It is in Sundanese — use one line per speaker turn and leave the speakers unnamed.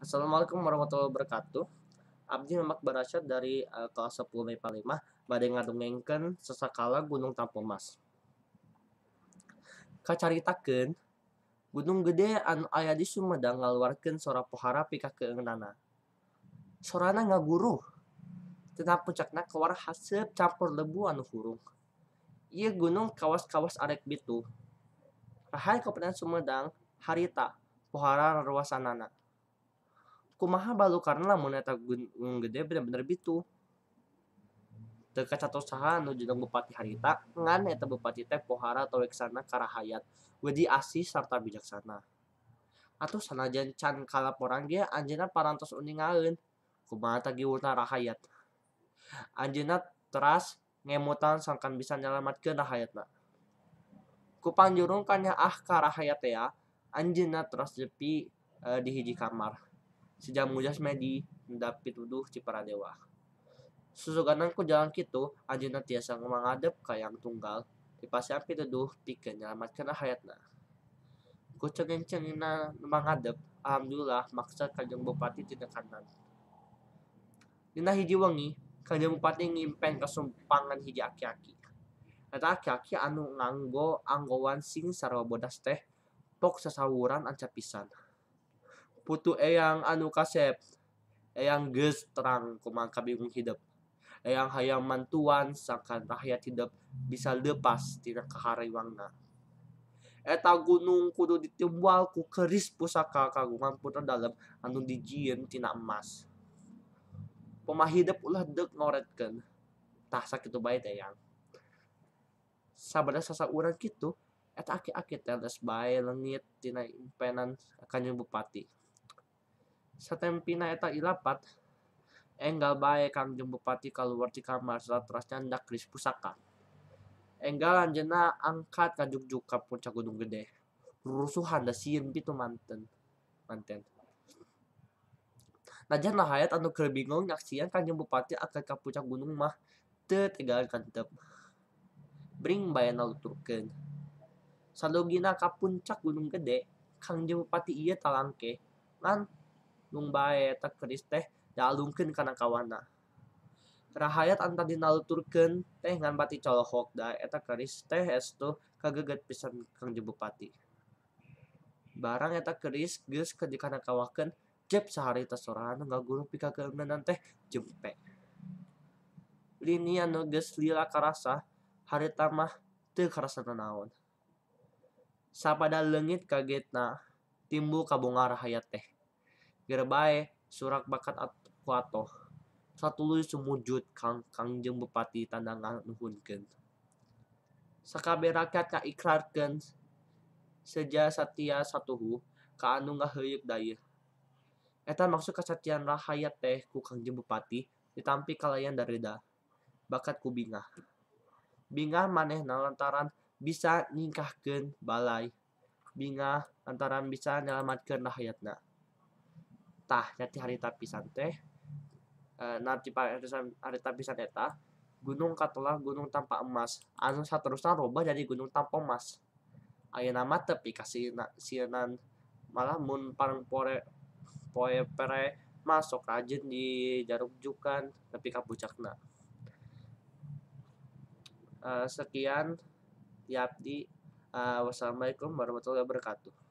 Assalamualaikum warahmatullahi wabarakatuh. Abdi Mamak Barasyad dari kelas 10 MIPA 5 bade ngadongengkeun sasakala Gunung Tampomas. Kacaritakeun gunung gede anu aya di Sumedang ngaluarkeun sora pohara pikakeunana. Sorana ngaguruh. Tina puncakna kawar haseup campur lebu anu hurung. Ieu gunung kawas-kawas arek bitu. Rahay Kabupaten Sumedang harita pohara rarwasanana. Kumaha balukarna lamun eta gunung gede bener-bener bitu. Teu kacatos saha anu jeneng Bupati harita ngan eta bupati teh pohara toweksana karahayat, wedi asih sarta bijaksana. Atuh sanajan can kalaporan ge anjeunna parantos uningaeun kumaha tagiurna rahayat. Anjeunna teras ngemutan sangkan bisa nyalamatkeun rahayatna. Ku panjurung kanyaah ka rahayat tea anjeunna teras jepi di hiji kamar. Sejam mujas medi hendak pituduh Ciparadewa. Susuganan ku jalan kitu, anjeunna tiasa mangadep ka yang tunggal, dipasihan pituduh pikeun nyalamatkeun rahayatna. Ku cengeng-cengengna mangadep, alhamdulillah maksud Kanjeng Bupati tinekanan. Dina hiji wengi, Kanjeng Bupati ngimpen kasumpangan hiji aki-aki. Eta aki-aki anu nganggo anggowan sing sarua bodas teh pok sasawuran anca pisan. Putu eyang anu kasep, eyang geus terang kumaha kabingung hidup. Eyang hayang mantuan sangkan rakyat hidup bisa leupas tina kahariwangna. Eta gunung kudu ditimbal ku keris pusaka kagungan putra dalem anu dijieun tina emas. Pemaha hidup ulah deuk ngoretkeun. Tah sakitu bae teh eyang. Sabada sasauran kitu, eta aki-aki teh geus bae leungit tina impenan Kanjeng Bupati. Satempina eta ilapat, enggal bae Kangjeng Bupati kaluar ti kamar teras nyandak keris pusaka. Enggal anjeunna angkat ka jugjug ka puncak gunung gede. Rurusuhan da sieun pitu manten. Najan rahayat anu keur bingung nyaksian Kanjeng Bupati angkat ka puncak gunung mah teu tegaan kantep. Bring bae naluturkeun. Sadugina ka puncak gunung gede, Kangjeng Bupati ieu talangke ngan lung bae eta keris teh dialungkeun kana kawanna. Rahayat anta dinaluturkeun teh ngan bati colohok da eta keris teh estu kageget pisan Kangjeng Bupati. Barang eta keris geus dikanakawakeun jep saharita sorana ngaguruh pikakeuneunan teh jempe. Lini anu geus lila karasa, harita mah teu karasa nanaon. Sapada leungit kagetna timbul kabonga rahayat teh. Geura bae surak bakat ku atoh. Satuluy sumujud Kangjeng Bupati tanda nganuhunkeun. Sakabeh rakyat ngaikrarkeun seja satia satuhu ka anu ngaheuyeuk dayeuh. Eta maksud kasatian rahayat teh ku Kangjeng Bupati ditampi kalayan dareuda. Bakat ku bingah. Bingah manehna lantaran bisa ningkahkeun balai. Bingah lantaran bisa nyalamatkeun rahayatna. Tah nyati harita pisan teh harita pisan eta gunung katelah gunung tanpa emas anu saterusna robah jadi gunung Tampomas. Ayeuna mah teu sieun malah mun pareng poe pere mah sok rajin dijarukjukan nepi ka puncakna. Sekian ti Abdi. Wassalamualaikum warahmatullahi wabarakatuh.